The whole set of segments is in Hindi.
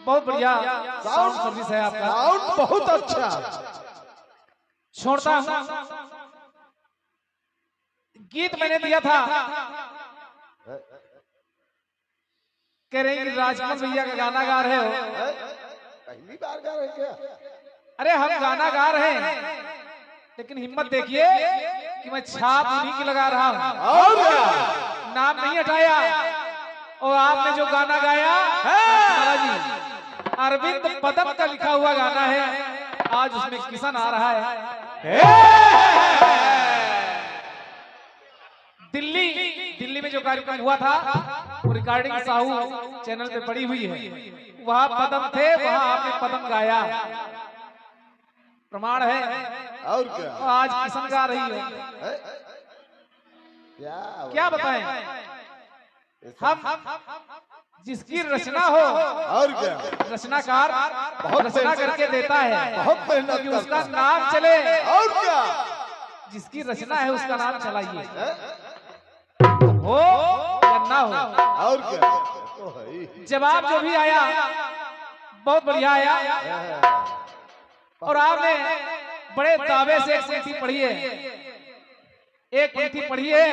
बहुत बढ़िया साउंड सर्विस है आपका, साउंड बहुत अच्छा। छोड़ता हूँ गीत मैंने दिया था, कह रहे हैं कि राजकुमार भैया का गाना गा रहे हो। पहली बार गा रहे क्या? अरे हम गाना गा रहे हैं, लेकिन हिम्मत देखिए कि मैं छाप उन्हीं की लगा रहा हूँ और क्या? नाम नहीं हटाया। और आपने जो गाना गाया जी अरविंद पदम का लिखा हुआ गाना है, आज उसमें किशन आ रहा है। दिल्ली में जो कार्यक्रम हुआ था वो रिकॉर्डिंग साहू चैनल पे पड़ी हुई है, वहाँ पदम थे, वहाँ आपने पदम गाया, प्रमाण है। और क्या? तो आज किशन गा रही है, क्या बताएं हम, जिसकी रचना हो और क्या? रचनाकार बहुत रचना करके देता है, बहुत मेहनत कि उसका करता नाम चले। और क्या? जिसकी रचना है उसका नाम चलाइए, हो या ना हो। और क्या? तो है ही। जवाब जो भी आया बहुत बढ़िया आया, और आपने बड़े दावे से एक पंक्ति पढ़ी है, एक पंक्ति पढ़ी है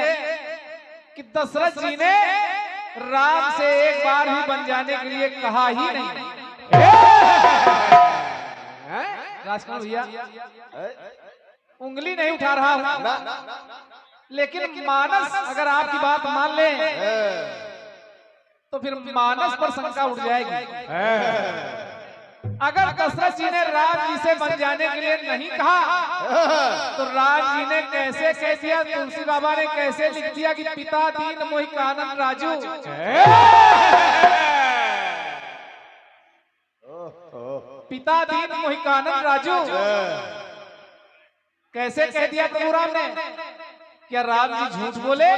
कि दशरथ जी ने राम से एक बार ही बन जाने के लिए कहा ही नहीं। राजकुमार भैया उंगली नहीं उठा रहा हूं, लेकिन मानस अगर आपकी बात मान ले तो फिर मानस पर शंका उठ जाएगी। अगर दशरथ जी ने राम जी से बन जाने के लिए नहीं कहा तो राम जी ने कैसे कह दिया, तुलसी बाबा ने कैसे लिख दिया कि पिता दीन मोहि कानन राजू। पिता दीन मोहि कानन राजू कैसे कह दिया प्रभु राम ने? क्या राम जी झूठ बोले?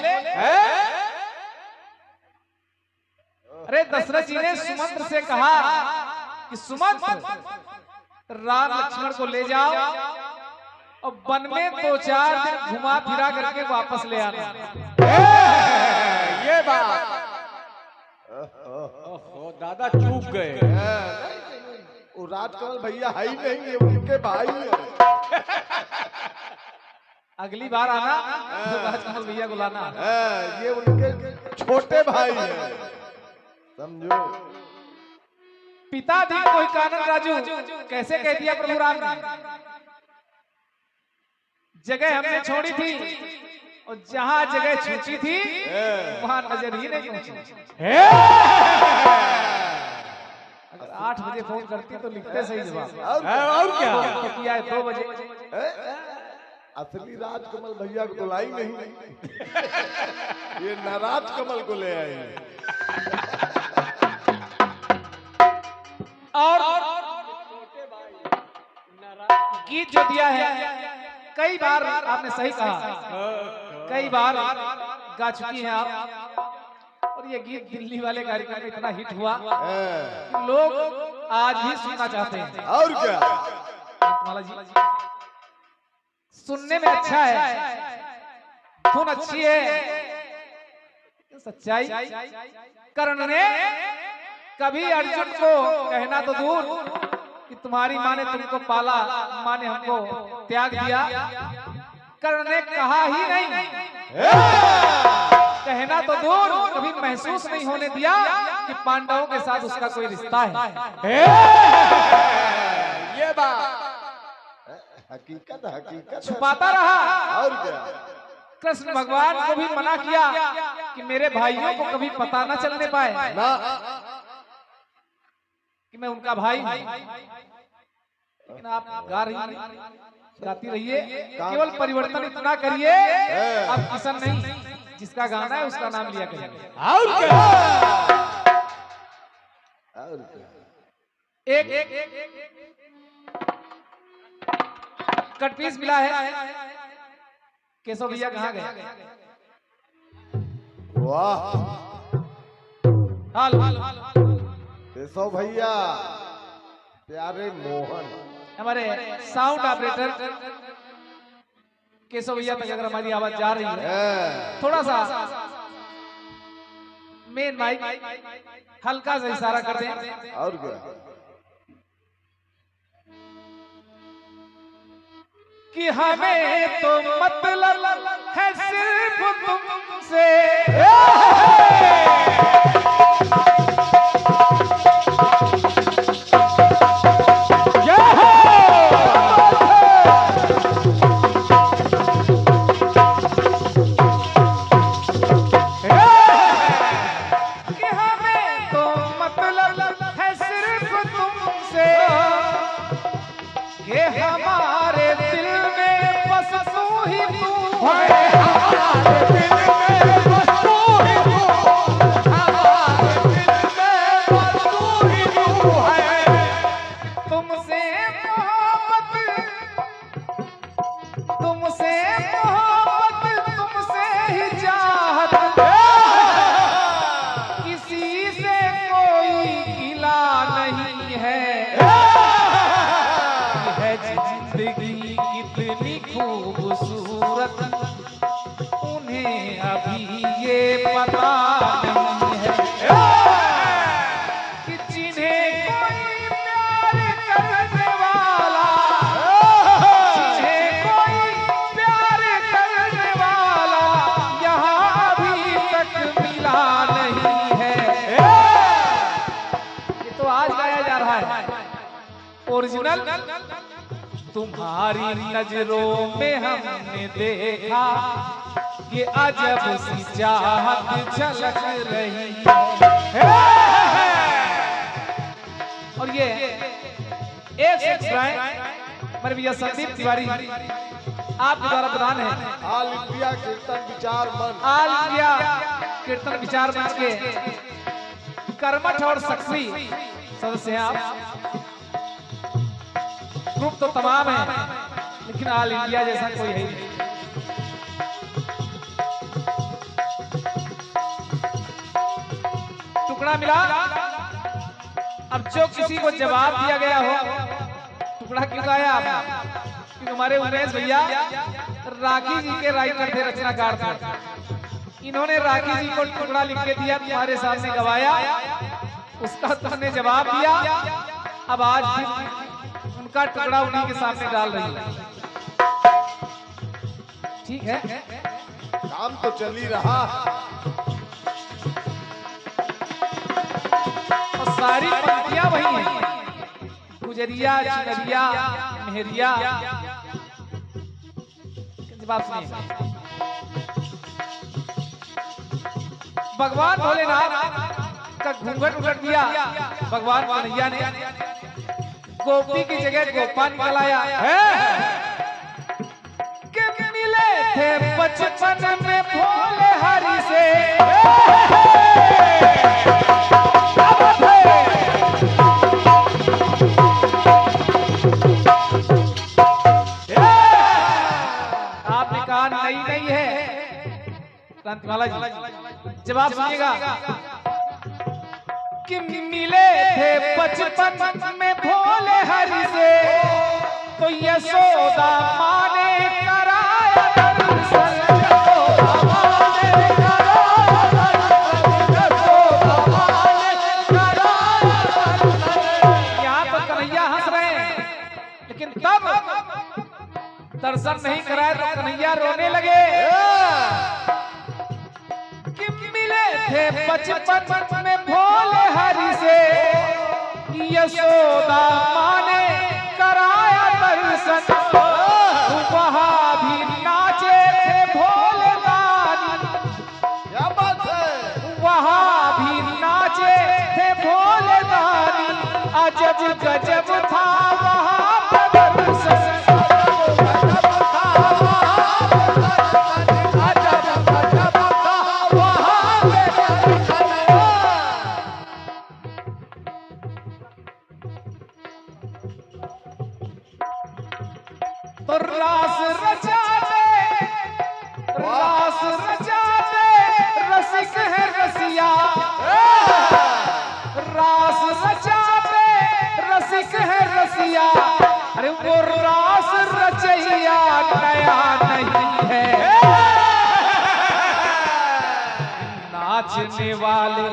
अरे दशरथ जी ने सुमंत्र से कहा कि सुमंत्र राम लक्ष्मण को ले जाओ और वन में 2-4 दिन घुमा फिरा करके वापस ले आना। ये बात दादा चूक गए। वो राजकमल भैया है ही नहीं, ये उनके भाई है। अगली बार आना तो राजकमल भैया को लाना। ये उनके छोटे भाई हैं, समझो। पिता दीन मोहि कानन राजू कैसे कह दिया प्रभु राम ने? जगह हमने छोड़ी थी और जहां जगह छूटी थी वहां नजर ही नहीं पहुंची। अगर 8 बजे फोन करती तो लिखते सही जवाब, और क्या? तो किया है 2 बजे। असली राजकमल भैया को तो लाई नहीं, ये नाराज कमल को ले आए। और गीत जो दिया है कई बार आपने सही कहा, कई बार गा चुकी हैं आप, और ये गीत दिल्ली वाले कार्यक्रम में इतना हिट हुआ कि लोग आज भी सुनना चाहते हैं। और क्या? माला जी सुनने में अच्छा है, धुन अच्छी है, सच्चाई कर्ण ने कभी अर्जुन को कहना तो दूर कि तुम्हारी माँ ने तुमको पाला, माँ ने हमको त्याग दिया, कर्ण ने कहा ही नहीं, कहना तो दूर कभी महसूस नहीं होने दिया कि पांडवों के साथ उसका कोई रिश्ता है। ये बात हकीकत छुपाता रहा। और क्या? कृष्ण भगवान को भी मना किया कि मेरे भाइयों को कभी पता न चलने पाए ना कि मैं उनका भाई हूं। लेकिन आप गा रही हैं, गाती रहिए, केवल परिवर्तन इतना करिए, अब किशन नहीं, जिसका गाना है उसका नाम लिया करिए। और क्या? और क्या? एक कटपीस मिला है, केशव भैया कहाँ गए? वाह हाल केशव भैया, प्यारे मोहन, हमारे साउंड ऑपरेटर केशव भैया तक अगर हमारी आवाज जा रही है, थोड़ा सा मेन माइक हल्का सा इशारा कर दें। और क्या? कि हमें तो मतलब है सिर्फ तुमसे। हमारे दिल में बस तू ही तू है, हमारे दिल में बस तू ही तू, हमारे दिल में बस तू ही तू है। तुमसे मोहब्बत, तुमसे मोहब्बत, तुमसे ही चाहत, किसी से कोई गिला नहीं है। जिंदगी कितनी खूबसूरत उन्हें अभी ये पता नहीं है कि जिन्हें कोई प्यार करने वाला, जिन्हें कोई प्यार करने वाला यहाँ अभी तक मिला नहीं है। ये तो आज गाया जा रहा है ओरिजिनल। तुम्हारी नजरों में हमने देखा ये अजब सी चाहत झलक रही है। और ये एक मेरे भैया संदीप तिवारी आपके द्वारा प्रदान है। ऑल इंडिया कीर्तन विचार मंच, ऑल इंडिया कीर्तन विचार मंच के कर्मठ और सक्रिय सदस्य हैं आप। ग्रुप तो तमाम है लेकिन ऑल इंडिया जैसा कोई है नहीं। टुकड़ा मिला। अब जो किसी को जवाब दिया गया हो टुकड़ा क्यों गाया आपने? क्योंकि हमारे उमेश भैया राखी जी के राइटर थे, रचनाकार थे। इन्होंने राखी जी को टुकड़ा लिख के दिया, तुम्हारे सामने गवाया, उसका तुमने जवाब दिया। अब आज उनका टुकड़ा उन्हीं के सामने डाल रही है। ठीक है, काम तो चल ही रहा। और सारी पंक्तियां वही हैं, गुजरिया, चिनरिया, मेहरिया। जवाब सुनिए। भगवान भोलेनाथ का घूंघट उलट दिया भगवान कन्हैया ने, गोपी की जगह गोपाल निकल आया कि मिले थे बचपन में भोले हरि से। आपने कहा नहीं नहीं है क्रांतिमाला जी, जवाब सुनिएगा कि मिले थे बचपन में भोले हरि से तो यशोदा माँ ने कराया दर्शन, यशोदा माँ ने कराया दर्शन, यशोदा माँ ने कराया दर्शन। यहाँ तो कन्हैया हंस रहे हैं लेकिन तब दर्शन नहीं कराया तो कन्हैया रोने लगे कि मिले थे बचपन में भोले हरि से, यशोदा माँ ने कराया दर्शन। वहाँ भी नाचे थे भोले दानी, क्या बात है, वहाँ भी नाचे थे भोले दानी। अजब गजब था वहाँ पर दर्शन, तो रास रचा दे, रास रचा दे, रसिक है रसिया, रास रचा दे, रसिक है रसिया। अरे वो रास रचैया नया नहीं है, नाचने वाले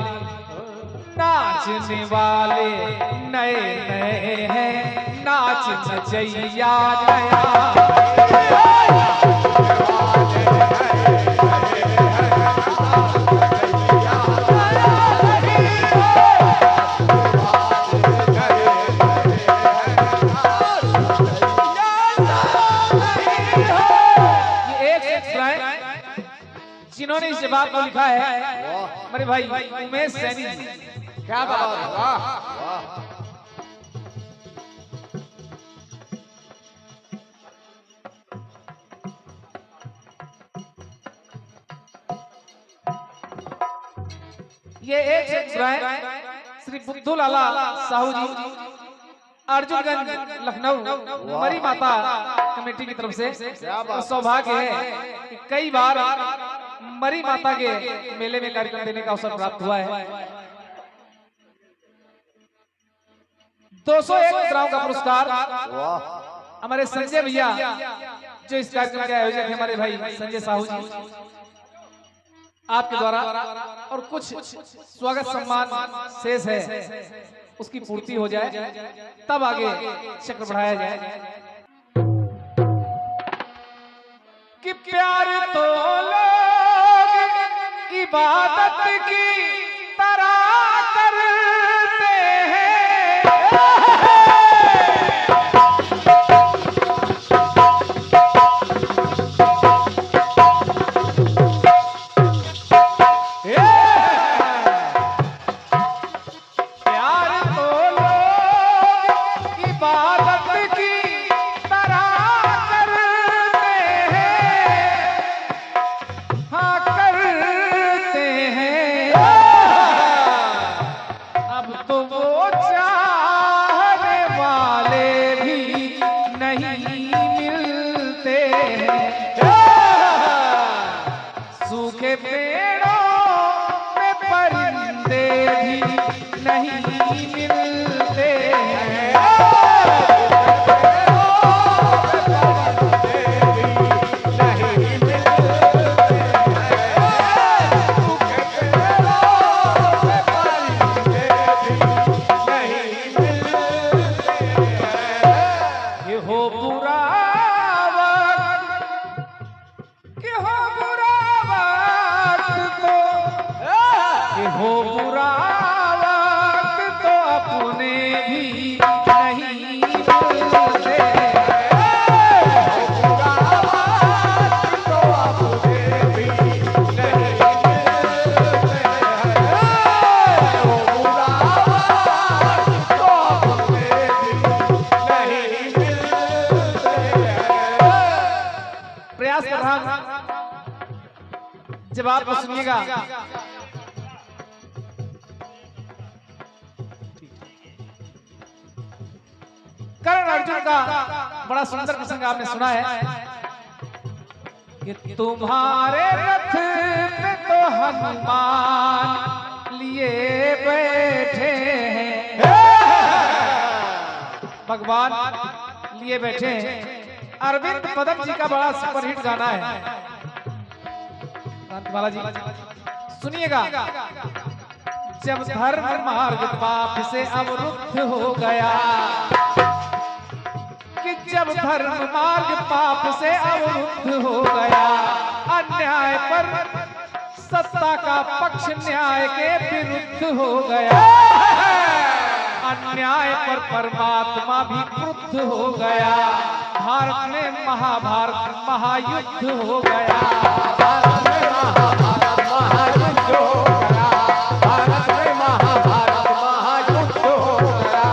नाचने वाले नए नए हैं, नाच नचैया नया जिन्होंने इस जवाब को लिखा है मेरे भाई उमेश सैनी जी। क्या बात है, वाह। ये एक श्री बुद्धू लाला साहू जी अर्जुनगंज लखनऊ मरी माता कमेटी की तरफ से सौभाग्य है कि कई बार मरी माता के मेले में कार्यक्रम देने का अवसर प्राप्त हुआ है। 201 मुद्राओं का पुरस्कार हमारे संजय भैया जो इस कार्यक्रम के आयोजक है हमारे भाई संजय साहू जी आपके द्वारा और कुछ स्वागत सम्मान शेष है उसकी पूर्ति हो जाए तब आगे चक्र बढ़ाया जाए कि प्यार तो लोग इबादत की तरह करते हैं जब आप सुनिएगा कर्ण अर्जुन का बड़ा सुंदर प्रसंग आपने सुना है कि तुम्हारे रथ पे तो हनुमान लिए बैठे हैं भगवान लिए बैठे हैं। अरविंद पदम जी का बड़ा सुपरहिट गाना है कांतमाला जी सुनिएगा। जब धर्म मार्ग पाप से अवरुद्ध हो गया कि जब धर्म मार्ग पाप से अवरुद्ध हो गया अन्याय पर सत्ता का पक्ष न्याय के विरुद्ध हो गया अन्याय पर परमात्मा भी क्रुद्ध हो गया भारत में महाभारत महायुद्ध हो गया भारत में महाभारत महायुद्ध हो गया भारत में महाभारत महायुद्ध हो गया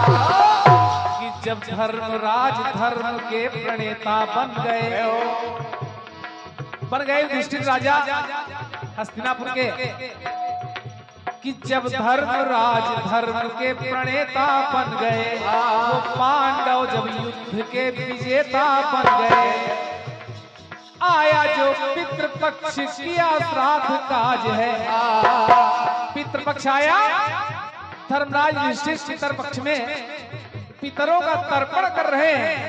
कि जब धर्मराज धर्म के प्रणेता बन गए युधिष्ठिर राजा हस्तिनापुर के कि जब धर्मराज धर्म के प्रणेता बन गए वो पांडव जब युद्ध के विजेता बन गए आया जो पितृपक्ष किया श्राद्ध काज है पितृपक्ष आया धर्मराज युधिष्ठिर पितरपक्ष में पितरों का तर्पण कर रहे हैं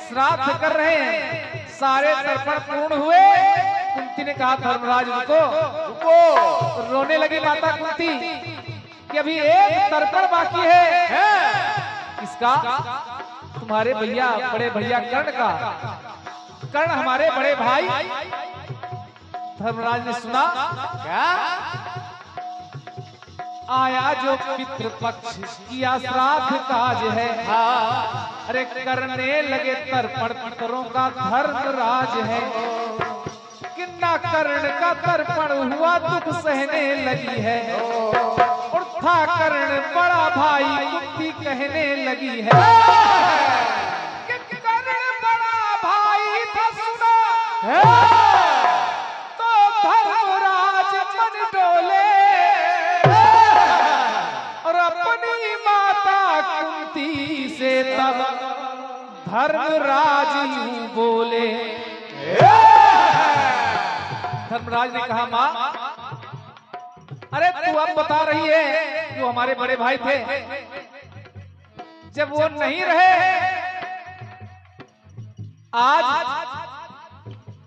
श्राद्ध कर रहे हैं सारे तर्पण पूर्ण हुए कुंती ने कहा धर्मराज रुको रोने लगी माता कुंती कि अभी एक तर्पण बाकी है किसका तुम्हारे भैया बड़े भैया कर्ण का, कर्ण हमारे बड़े भाई धर्मराज ने सुना क्या? आया जो पितृपक्ष किया श्राद्ध काज है, अरे करने लगे तर्पण पितरों का धर्मराज है। किन्ना कर्ण का तर्पण हुआ दुख सहने लगी है, और था कर्ण बड़ा भाई कुंती कहने लगी है कि कर्ण बड़ा भाई था सुना तो धर्मराज मन डोले, और अपनी माता कुंती से तब धर्मराज यूं बोले। धर्मराज ने कहा माँ, अरे तू अब बता रही है जो हमारे बड़े भाई थे, जब वो नहीं रहे, आज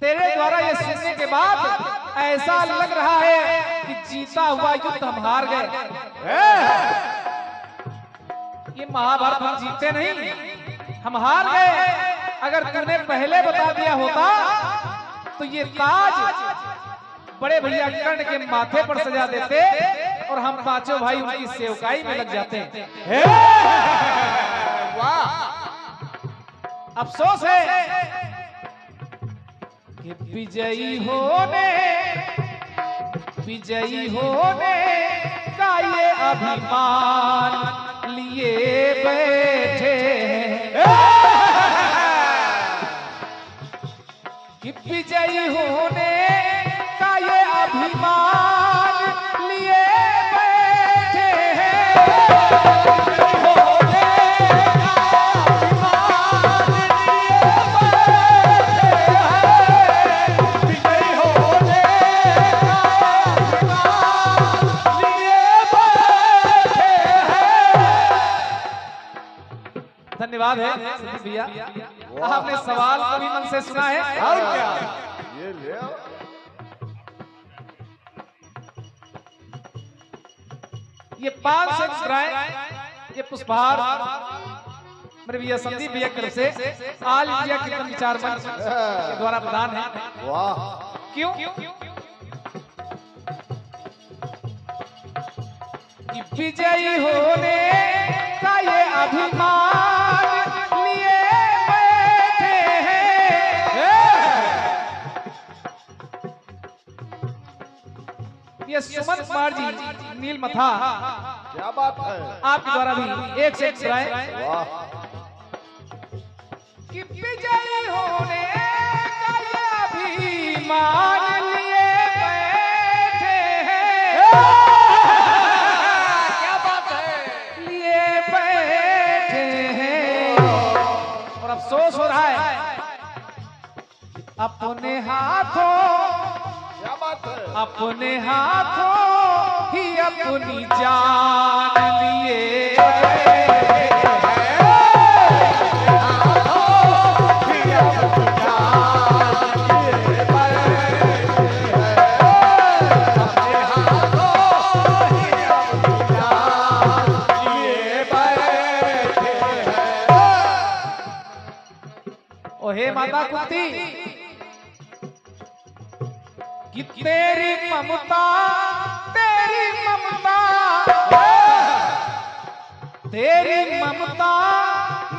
तेरे द्वारा ये सुनने के बाद ऐसा लग रहा है कि जीता हुआ युद्ध हम हार गए। ये महाभारत हम जीते नहीं, हम हार गए। अगर तूने पहले बता दिया होता तो ये ताज बड़े भैया कर्ण के माथे पर सजा देते और हम पांचों भाई उनकी सेवकाई में लग जाते। वाह! अफसोस है कि विजयी होने का ये अभिमान लिए बैठे हैं, कि विजयी होने का ये अभिमान लिए बैठे धन्यवाद है संदीप भैया, आपने सवाल कभी मन से सुना है। और क्या? ये ले आओ। ये 500 मुद्राएं, ये पुष्पहार मेरे भैया संदीप भैया की तरफ से आल इंडिया कीर्तन विचार मंच के द्वारा प्रदान है। वाह! क्यों? कि विजयी होने का ये अभिमान लिए बैठे हैं। ये सुमन कुमार जी नील मथा, क्या बात है? आपके द्वारा भी 1 से 1 सुनाए। वाह! कि विजयी होने का ये अभिमान लिए बैठे हैं, क्या बात है? लिए बैठे हैं। और अफसोस हो रहा है अपने हाथों, क्या बात है? अपने हाथों ही अपनी जान लिए बैठे हैं। ओ हे माता कुंती, कि तेरी ममता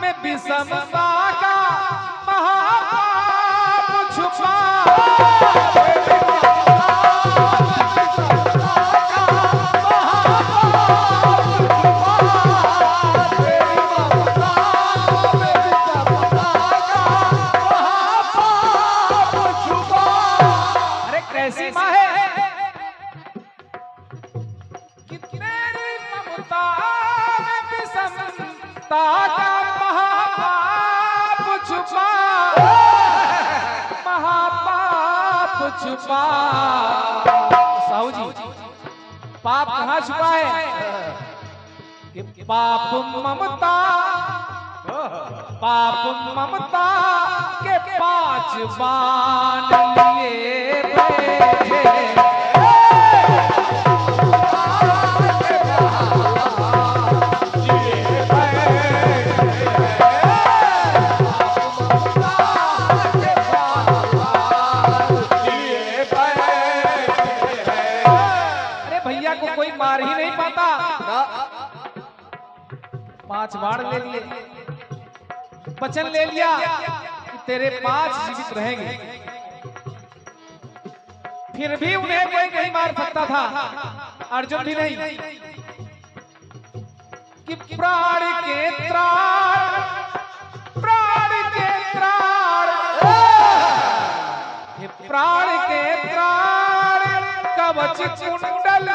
में विषमता का महापाप छुपा। अरे कैसी माँ है कि तेरी ममता में विषमता का महापाप छुपा, महापाप छुपा। साहू जी, पाप कहाँ छुपा है? कि पाप ममता के 5 बाण लिए बैठे। 5 बाण ले लिए, वचन ले लिया कि तेरे 5 जीवित रहेंगे। फिर भी उन्हें कोई नहीं मार सकता था, अर्जुन भी नहीं। कि प्राण के त्राण, प्राण के त्राण, ये प्राण के त्राण, कवच कुंडल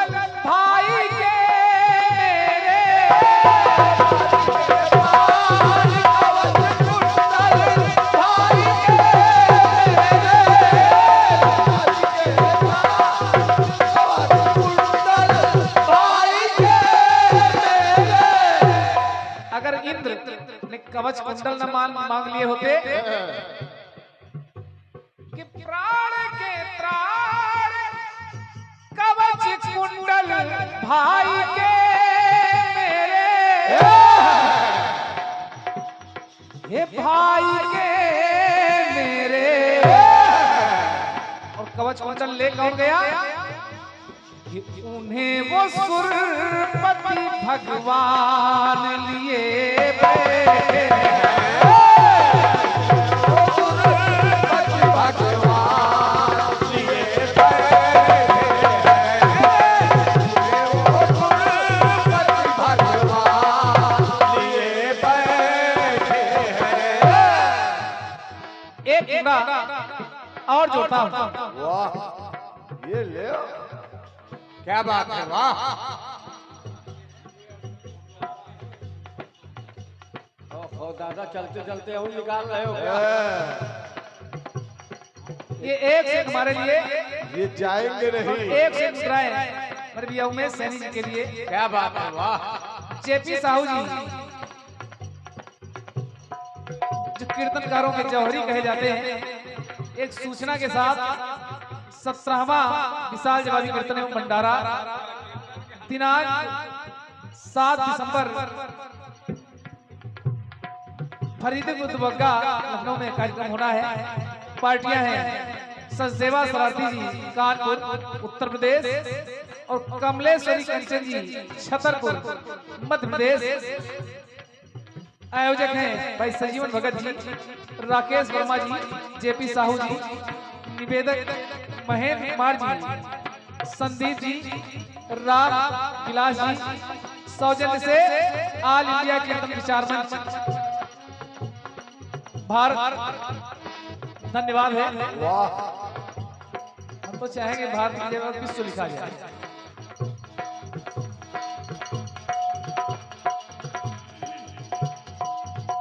भाई के कवच कुंडल न मांग लिए होते कि प्राण के त्राण, कवच कुंडल भाई के मेरे, हे भाई के मेरे। और कवच कुंडल ले कौन गया कि उन्हें वो सुरपति भगवान लिए बैठे, सुरपति भगवान लिए सुरपति भगवान लिए बैठे हैं। एक और जोड़ता हूं। वाह, ये ले क्या बात है, वाह। ओ दादा, चलते चलते हो निकाल रहे हो क्या? ये एक से हमारे लिए, ये जाएंगे नहीं। एक से मुस्कुराए मेरे भैया उमेश सैनी जी के लिए। क्या बात है, वाह। जेपी साहू जी जो कीर्तनकारों के जौहरी कहे जाते हैं, एक सूचना के साथ 17वां विशाल जवाबी कीर्तन एवं भंडारा दिनांक 7 दिसंबर फरीदपुर दुबग्गा लखनऊ में कार्यक्रम होना है। पार्टियां हैं सचदेवा सरार्थी जी कानपुर उत्तर प्रदेश और कमलेश्वरी कंचन जी छतरपुर मध्य प्रदेश। आयोजक हैं भाई संजीवन भगत जी, राकेश वर्मा जी, जेपी साहू जी, निवेदक महेंद्र कुमार जी, संदीप जी, राम विलास जी, सौजन्य से ऑल इंडिया कीर्तन विचार मंच भारत धन्यवाद है। वाह, हम तो चाहेंगे भारत की जगह विश्व लिखा जाए।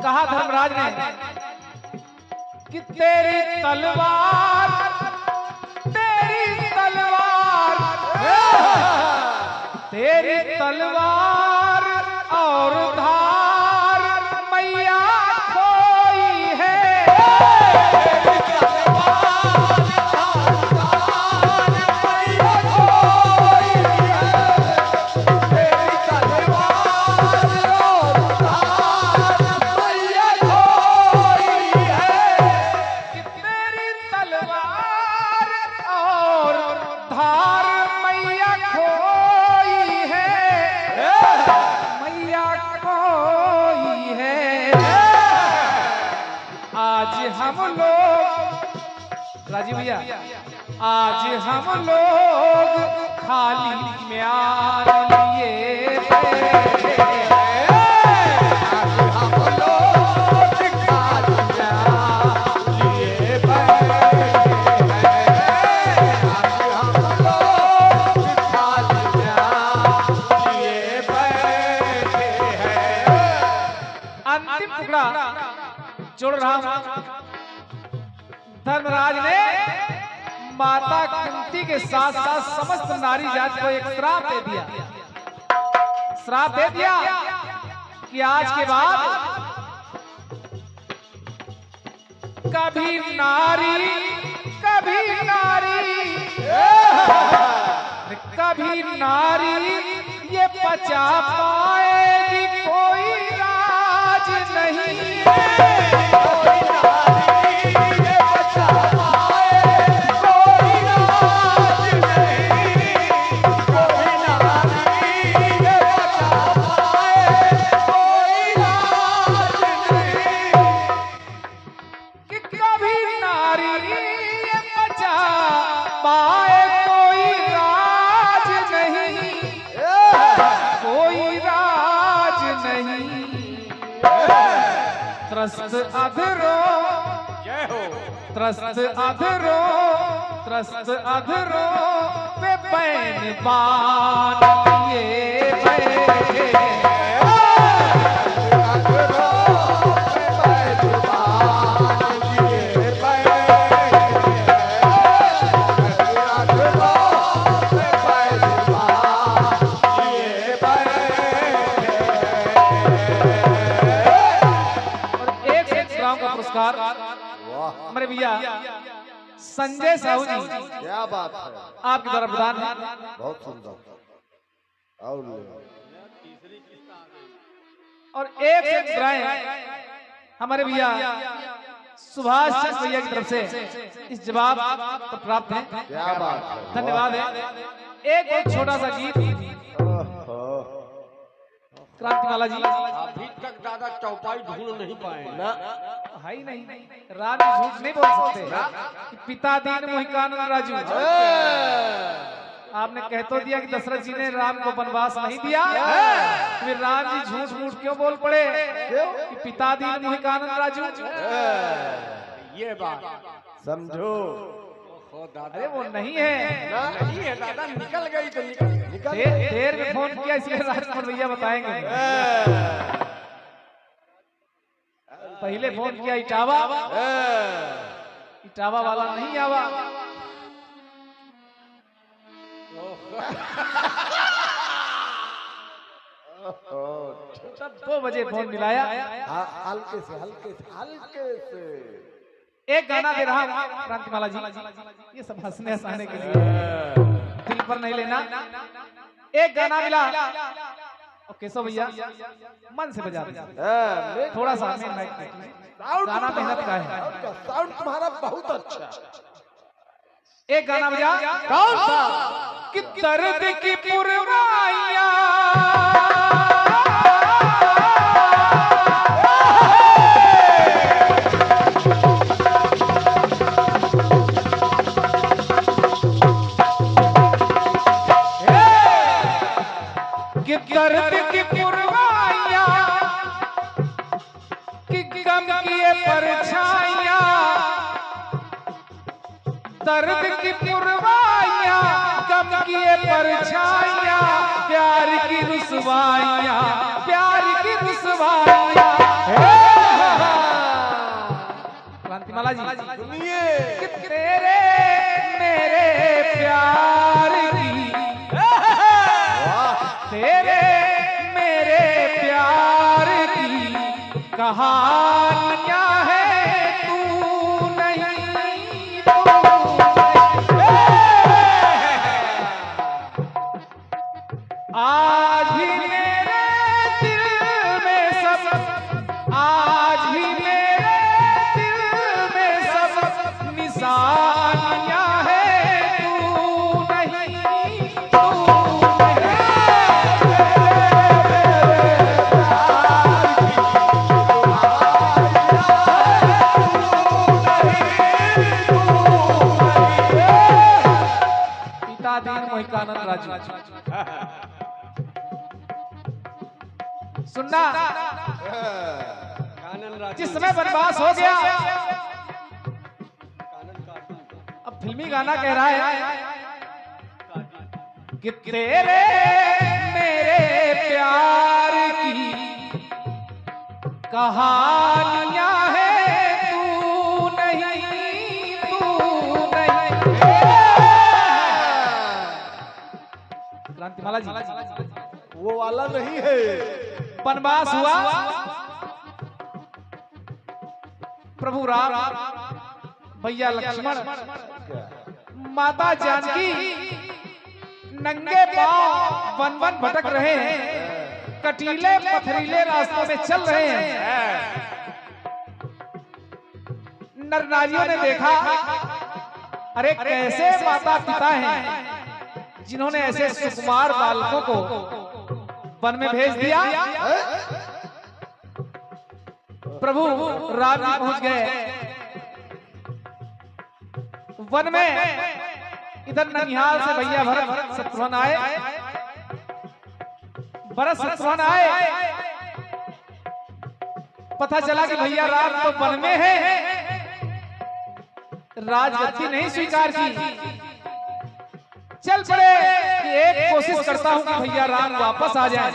कहा धर्मराज ने कि तेरी तलवार, तेरी तलवार, तेरी तलवार और धार मैया खोई है, तेरी तलवार और धार मैया खोई है, तेरी तलवार और धार मैया खोई है, कि तेरी तलवार और धार मैया खोई है, मैया खोई है। आज हम लोग, राजीव भैया, आज हम लोग खाली म्यान लिए बैठे हैं। आज हम लोग खाली म्यान लिए बैठे हैं। आज हम लोग खाली म्यान लिए बैठे हैं। अंतिम टुकड़ा जोड़ रहा हूं। धर्मराज ने माता कुंती के साथ साथ समस्त नारी जाति को एक श्राप दे दिया। श्राप दे दिया कि आज के बाद कभी नारी, कभी नारी, कभी नारी ये बचा पाएगी कोई राज नहीं, कोई नारी ये बचा पाएगी कोई राज नहीं, कोई नारी ये बचा पाएगी कोई त्रस्त अधरो जय हो त्रस्त अधरो त्रस्त अधरो पे बैन बान लिए बैठे हमारे भैया संजय साहू जी, क्या बात है, आपके द्वारा प्रदान है। बहुत सुंदर। और एक हमारे भैया सुभाष चंद्र भैया की तरफ से इस जवाब तो प्राप्त है। क्या बात है, धन्यवाद है। एक बहुत छोटा सा गीत क्रांतिमाला जी। अभी तक दादा चौपाई ढूंढ नहीं पाए ना है ही नहीं, राज झूठ नहीं बोल सकते कि पिता दीन मोहिकानंद राजू। आपने कह तो दिया कि दशरथ जी ने राम को वनवास नहीं दिया, फिर राम जी झूठ मूठ क्यों बोल पड़े कि पिता दीन मोहिकानंद राजू। ये बात समझो। अरे वो नहीं है, नहीं है दादा, निकल गई तो निकल देर में फोन किया इसलिए राजकुमार भैया बताएंगे। पहले फोन किया इटावा, इटावा वाला नहीं आवा। तब 2 बजे फोन मिलाया। हल्के से हल्के से हल्के से एक गाना दे रहा हूँ क्रांतिमाला जी, ये सब हंसने हंसाने के लिए, दिल पर नहीं लेना। एक गाना मिला और केशव भैया मन से बजा थोड़ा सा गाना मेहनत का है। साउंड तुम्हारा बहुत अच्छा। एक गाना बजा, कौन सा? कि दर्द की पुरवाइयां दर्द की पुरवाइयां कि गम किए परछाइयां, दर्द की पुरवाइयां गम किए परछाइयां, प्यार की रुसवाइयां प्यार की रुसवाइयां। क्रांतिमाला जी सुनिए कि तेरे मेरे प्यार की, तेरे मेरे प्यार की कहानियां हैं, तू नहीं आज भी मेरे दिल में सब, आज भी मेरे दिल में सब निशानियां हैं, तू नहीं तू मोहिकानंद राजू। सुनना, जिस समय वनवास हो गया, अब फिल्मी गाना कह रहा है कि तेरे मेरे प्यार की कहानियां हैं, तू नहीं तू नहीं। क्रांतिमाला जी वो वाला नहीं है। वनवास हुआ, प्रभु राम, भैया लक्ष्मण, माता जानकी नंगे पांव वन वन भटक रहे हैं, कटीले पथरीले रास्तों में चल रहे हैं। नर नारियों ने देखा, अरे कैसे माता पिता हैं जिन्होंने ऐसे सुकुमार बालकों को वन में भेज दिया। प्रभु राम जी पहुंच गए वन में। इधर ननिहाल से भैया भरत शत्रुघ्न आए, भरत शत्रुघ्न आए, पता चला कि भैया राम तो वन में है, राजगद्दी नहीं स्वीकार की। चल पड़े कि एक कोशिश करता हूं कि भैया राम वापस आ जाए,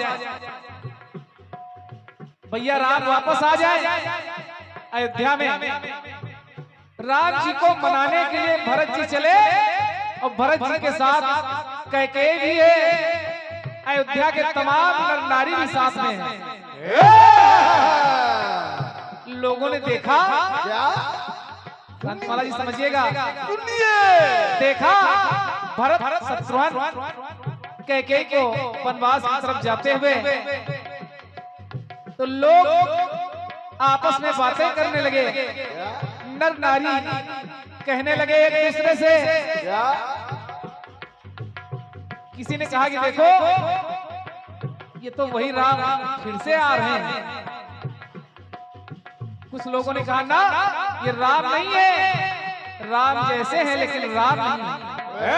भैया राम वापस आ जाए अयोध्या में। राम जी को मनाने के लिए भरत जी चले और भरत जी के साथ कैकेयी भी है, अयोध्या के तमाम नर नारी भी साथ में हैं। लोगों ने देखा, क्या कांतिमाला जी समझिएगा, देखा भरत शत्रुघ्न कैकेयी को वनवास की तरफ जाते हुए, तो लोग आपस में बातें करने लगे, नर नारी कहने लगे एक दूसरे से। क्या किसी ने कहा कि देखो ये तो वही राम फिर से आ रहे हैं। कुछ लोगों ने कहा ना ये राम नहीं है, राम जैसे हैं लेकिन राम नहीं है।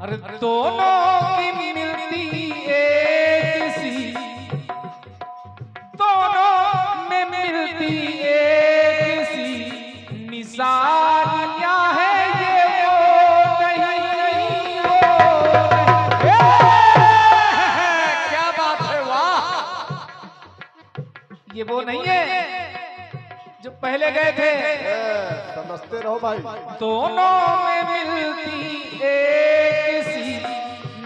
अरे दोनों की मिलती एक सी, दोनों में मिलती एक सी निशानियां है, ये वो नहीं वो नहीं। क्या बात है, वाह। ये वो नहीं है जो पहले गए थे। समझते रहो भाई। दोनों में मिलती एक सी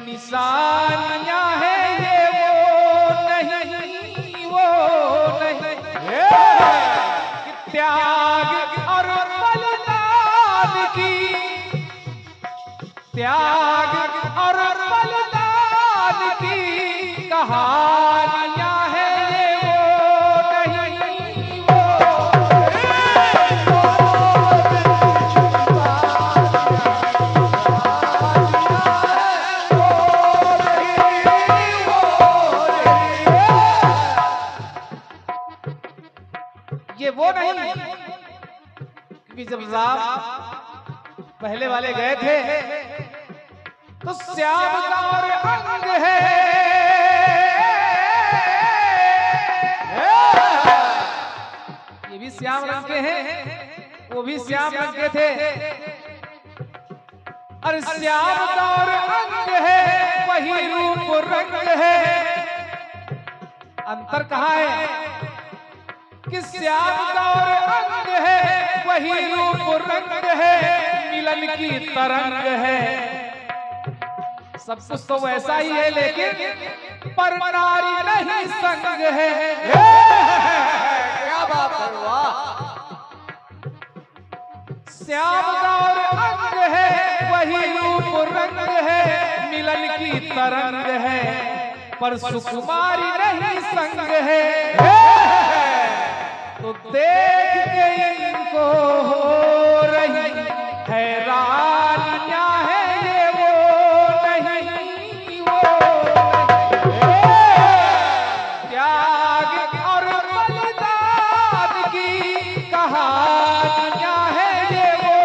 निशानियां है, ये वो नहीं वो नहीं। कि त्याग और बलिदान की, त्याग और बलिदान की कहानियां है, ये वो नहीं वो। ये वो नहीं, क्योंकि जब राम पहले वाले गए थे तो श्याम का और अंग है, ये भी श्याम रंग के हैं, वो भी श्याम रंग के थे। और श्याम का और अंग है, वही रूप रंग है। अंतर कहाँ है कि श्याम का और अंग है, वही रूप रंग है, मिलन की तरंग है। सब कुछ तो वैसा ही है लेकिन पर नारी नहीं संग है। क्या बात है, वाह। श्याम का और अंग है, वही रूप रंग है, मिलन की तरंग है, पर सुकुमारी नहीं संग है। तो देख के इनको हो रही हैरानियां है, ये वो नहीं वो नहीं। त्याग और बलिदान की कहानियां है, ये वो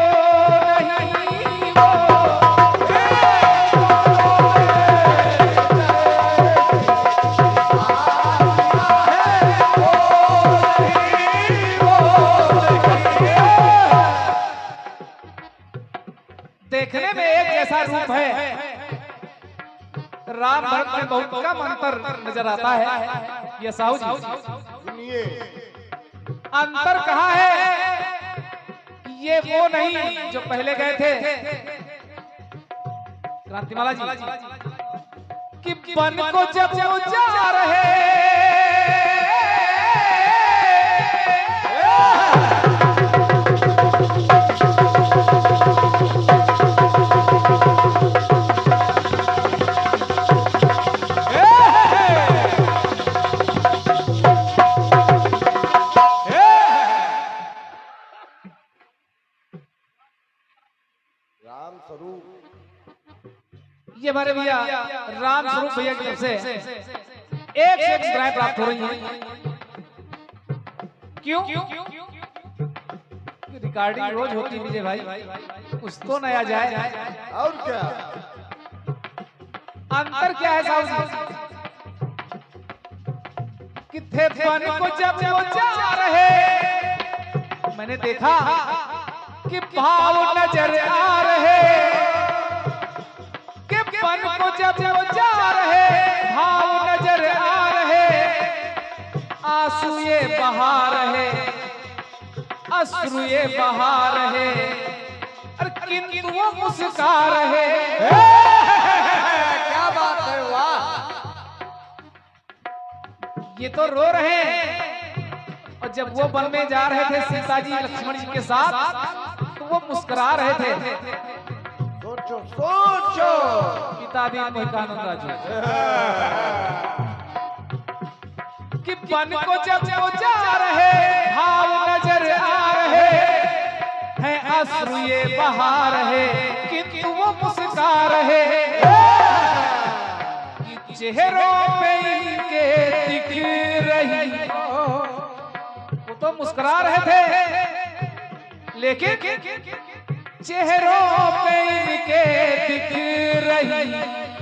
नहीं वो। देखने में एक जैसा रूप है, राम भरत में बहुत कम अंतर नजर आता है। ये साहू जी सुनिए, अंतर कहाँ है? ये वो नहीं जो पहले गए थे। क्रांतिमाला जी कि वन को जब वो जा रहे, राम स्वरूप, ये हमारे भैया राम स्वरूप भैया की तरफ से एक से एक मुद्राएं प्राप्त हो रही हैं। क्यों? रिकॉर्डिंग रोज होती है विजय भाई, कुछ तो नया जाए। और क्या अंतर क्या है साहब जी? कि थे बन को जब वो जा रहे, मैंने देखा कि भाव नजर आ रहे, कि बन को जब वो जा रहे भाव नजर आ रहे, आंसू ये बहा रहे, अश्रु ये बहा रहे, अरे किंतु वो मुस्का रहे। क्या बात है, वाह। ये तो रो रहे हैं, और जब वो वन में जा रहे थे सीता जी लक्ष्मण जी के साथ, तो वो मुस्कुरा रहे थे। सोचो सोचो पिता भी मोहिकानंद राजू कि बन को जब वो जा रहे भाव नजर आ रहे हैं, अश्रु ये बहा रहे, किंतु वो मुस्कुरा रहे, कि चेहरों पे इनके दिख रही, वो तो मुस्कुरा रहे थे लेकिन चेहरों पे इनके दिख रही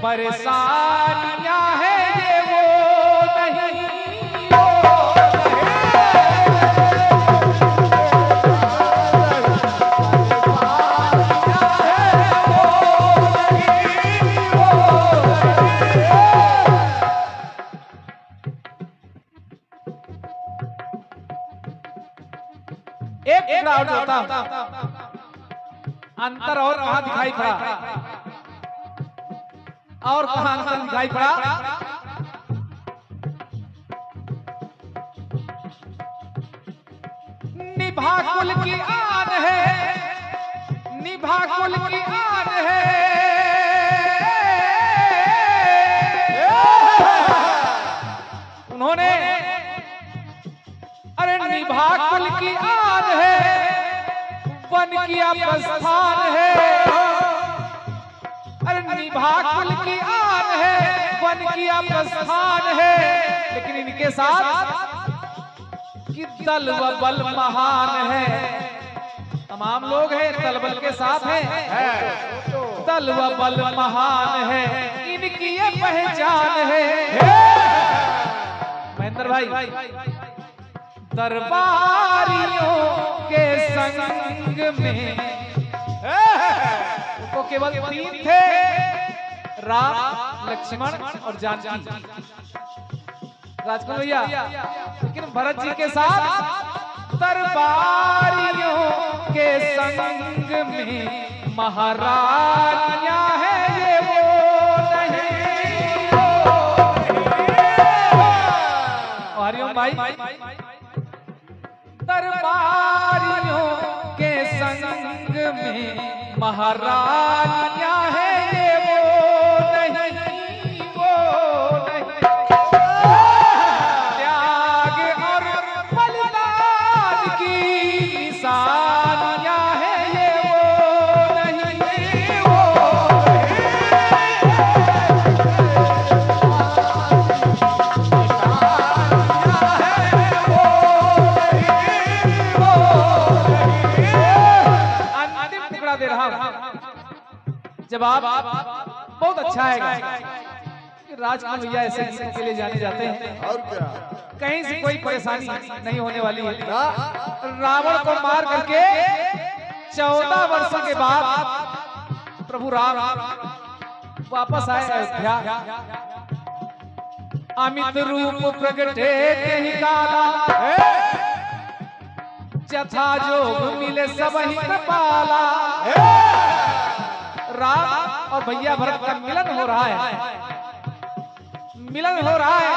परेशानियां है, ये वो नहीं। एक क्राउड होता अंतर और कहां दिखाई पड़ा, और कहां अंतर दिखाई पड़ा। निभा कुल की आन है, निभा कुल की आन है, उन्होंने अरे निभा कुल की आन है, वन किया प्रस्थान है, अरे निभा कुल की आन है, वन किया प्रस्थान है, लेकिन इनके साथ कि दल व बल महान है। तमाम लोग हैं दल बल के साथ हैं, दल व बल महान है, इनकी ये पहचान है। महेंद्र भाई, दरबारियों के संग में वो केवल 3 थे, राम लक्ष्मण और जानकी, राजकुमार भैया, लेकिन भरत जी के साथ दरबारियों के संग में महारानियां है, ये वो नहीं। हरिओम भाई, दरबारियों के संग में महारानियां है, ये वो नहीं, वो नहीं। त्याग और बलिदान की निशानियां है, ये वो नहीं, वो दे रहा हूं। जवाब बहुत अच्छा है कि राजकुमार भैया ऐसे गीतों के लिए जाने जाते हैं, और क्या, कहीं से कोई परेशानी नहीं होने वाली है। रावण को मार करके 14 वर्षों के बाद प्रभु राम वापस आए अयोध्या, अमित रूप प्रगटे ही काला, जथा जोग मिले सब ही कृपाला। राम और भैया भरत का मिलन हो रहा है, मिलन हो रहा है।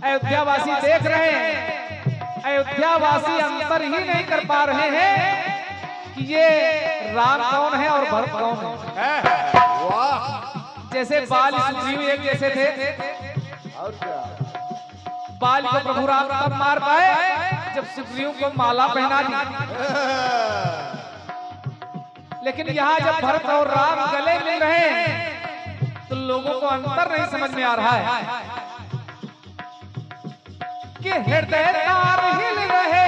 अयोध्यावासी देख रहे हैं, अयोध्यावासी अंतर ही नहीं कर पा रहे हैं कि ये राम कौन है और भरत कौन है। वाह, जैसे बाल सुग्रीव एक जैसे थे, और क्या, बाल को प्रभु राम तब मार पाए जब सुग्रीव को माला पहना दी, लेकिन यहाँ जब भरत और राम गले मिल रहे हैं तो लोगों को अंतर नहीं समझ में आ रहा है कि हृदय तार हिल रहे,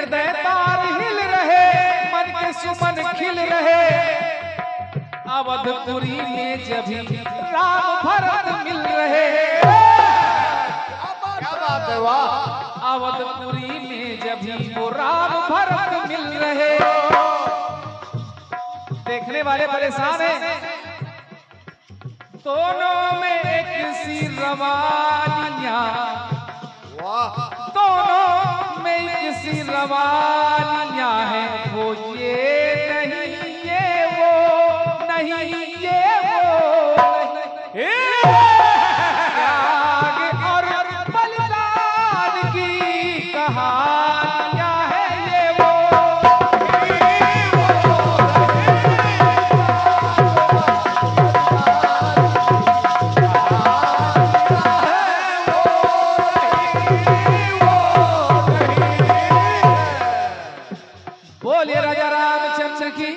हृदय तार हिल रहे, मन के सुमन खिल रहे। अवधपुरी में जब राम भरत मिल रहे। क्या बात है, वाह। अवधपुरी में जब वो राम भरत मिल रहे। देखने वाले परेशान हैं, दोनों में एक सी रवानियां, दोनं में एक सी रवानियां हैं। वो ये नहीं ये वो नहीं ये वो त्याग और बलिदान की कहानियां हैं ये वो। बोलिए राजा रामचंद्र की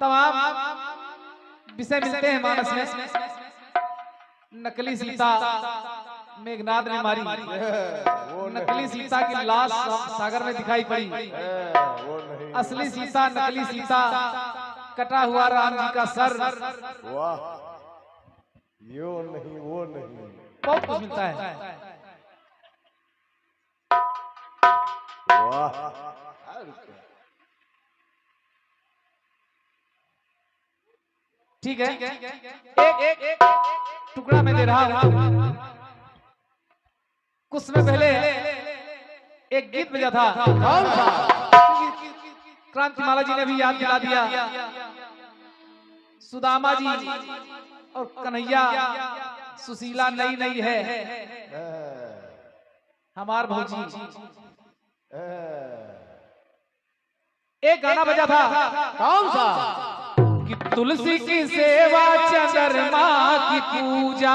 तमाम विषय मिलते हैं मानस में। नकली सीता मेघनाथ ने मारी, नकली सीता की लाश सागर में दिखाई पड़ी। असली सीता नकली सीता, कटा हुआ राम जी का सर। वाह, यो नहीं वो नहीं, बहुत कुछ मिलता है। वाह। ठीक है, एक टुकड़ा मैं दे रहा हूं। कुछ समय पहले एक गीत बजा था, कौन सा? क्रांतिमाला जी ने भी याद दिला दिया। सुदामा जी और कन्हैया, सुशीला नई नई है हमार भौजी। एक गाना बजा था, कौन सा? कि तुलसी की सेवा चंद्रमा की पूजा।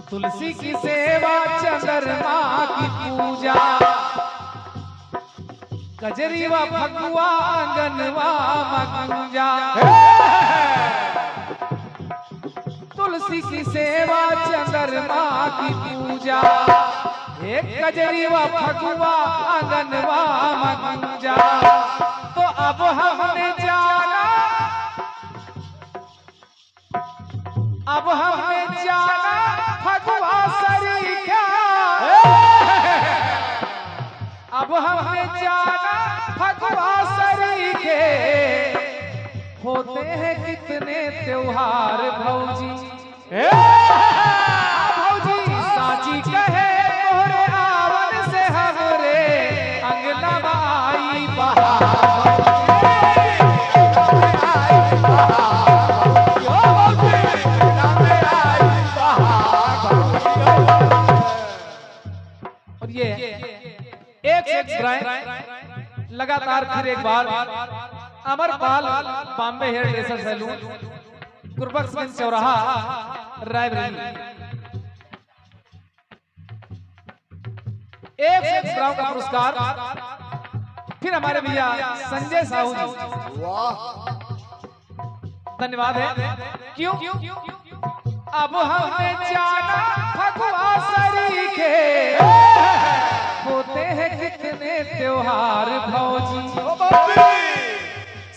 तुलसी की सेवा चंद्रमा की पूजा। कजरीवा फगुआ आंगनवा मगुंजा। तुलसी की सेवा चंद्रमा की पूजा। एक कजरीवा फगुआ आंगनवा मगुंजा। तो अब हमने जाना, अब हमने जाना फगुआ सरीखा। अब हमने जाना फगुआ सरीखे। होते हैं कितने त्योहार भौजी। भौजी साची कहे तोहरे आवन से हमरे अंगना आई बहार। और ये एक लगातार फिर एक बार Amarpal Bombay hairdresser salon, Gurbakhshganj चौराहा, रायबरेली। एक ब्राउन का पुरस्कार फिर हमारे भैया संजय साहू जी। वाह, धन्यवाद है। क्यों? अब हमें जाना फगुआ सरीखे। होते हैं कितने त्योहार भौजी।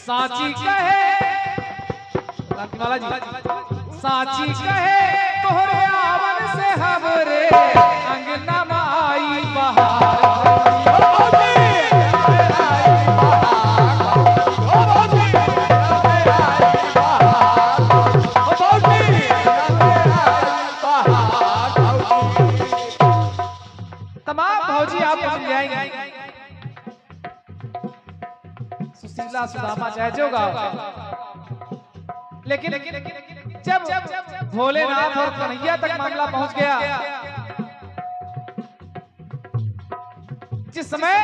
साची कहे क्रांतिमाला जी, साची कहे तोहरे आवन से हमरे अंगना में आई बहार। तमाम भौजी आपको मिल जाएंगे, सुशीला सुदामा चाहे जो गाओ। लेकिन जब भोलेनाथ और कन्हैया तक मामला पहुंच गया, जिस समय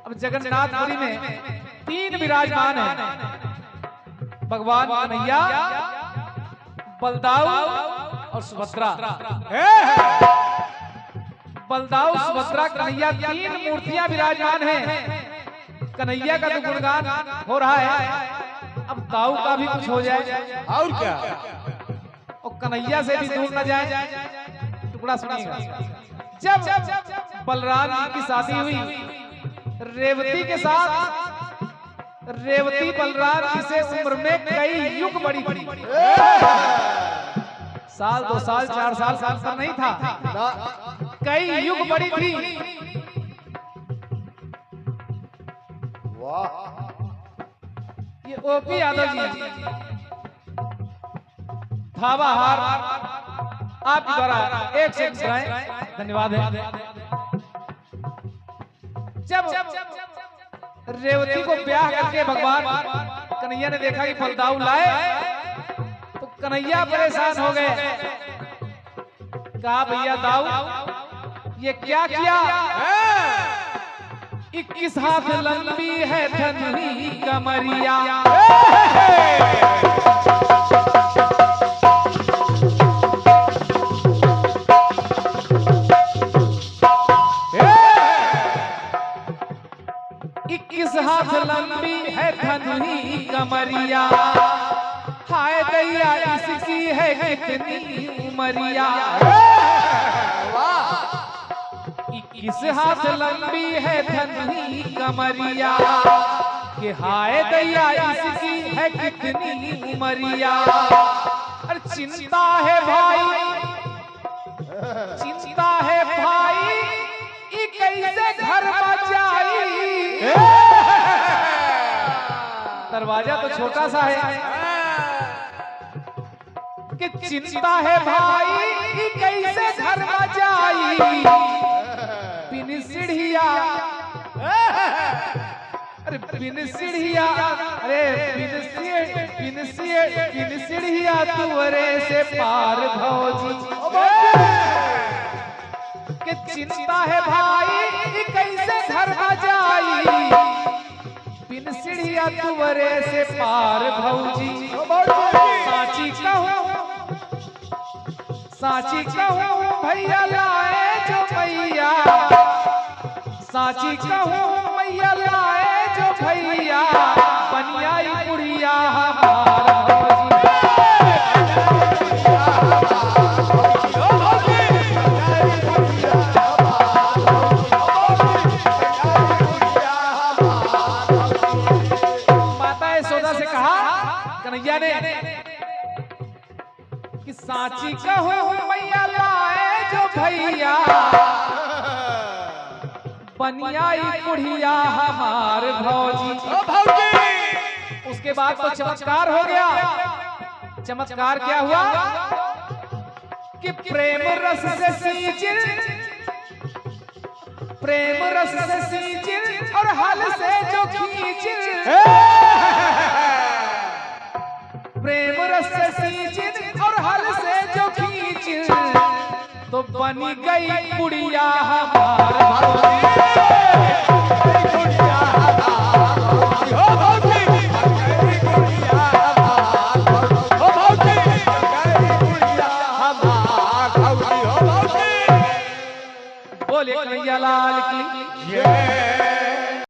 अब जगन्नाथपुरी में 3 विराजमान हैं, भगवान कन्हैया, बलदाऊ और सुभद्रा। बलदाऊ सुभद्रा कन्हैया, 3 मूर्तियां विराजमान हैं। कन्हैया का तो गुणगान हो रहा है, अब दाऊ का भी कुछ हो जाए और क्या। और कन्हैया से भी दूर न जाए। टुकड़ा सुनिएगा। जब बलराम जी की शादी हुई रेवती के साथ, रेवती बलराम जी से उम्र में कई युग बड़ी थी। साल 2 साल 4 साल का अंतर नहीं था, कई युग बड़ी थी। वाह, ये ओपी यादव जी थावा हार आपके द्वारा एक से धन्यवाद है। जब रेवती को ब्याह करके भगवान कन्हैया ने देखा कि बलदाऊ लाए, तो कन्हैया परेशान हो गए। कहा भैया दाऊ ये क्या किया? 21 हाथ लंबी है धनुही कमरिया। हाथ लंबी है धनुही कमरिया, हाय दैया इसकी है कितनी उमरिया। 21 हाथ लंबी है धनुही कमरिया, कि हाय दैया इसकी है कितनी उमरिया। अरे चिंता है भाई, चिंता है भाई, कैसे घर बचाई। दरवाजा तो छोटा सा है कि चिंता है भाई कि कैसे घर बचाई। बिन सीढ़िया, अरे बिन सीढ़िया, अरे बिन सीढ़िया तुअरे से पार भौजी। कि चिंता है भाई कैसे घर बचाई। बिन सीढ़िया तुअरे से पार भौजी। साची कहूँ, साची कहूँ भैया लाए जो मैया, साची कहूँ मैया लाए जो भैया, बनियाई बुढ़िया हमार भौजी। कन्हैया ने कि साची कहूँ मैया लाए जो भैया, बनियाई बुढ़िया हमार भौजी। उसके बाद तो चमत्कार हो गया। चमत्कार क्या हुआ कि प्रेम रस से सींचिल, प्रेम रस से सींचिल और हल से जो खींचिल। प्रेम रस से सींचिल और हल से जो खींचिल, तो बनी गई बुढ़िया हमार भौजी। बोले कन्हैया लाल की जय।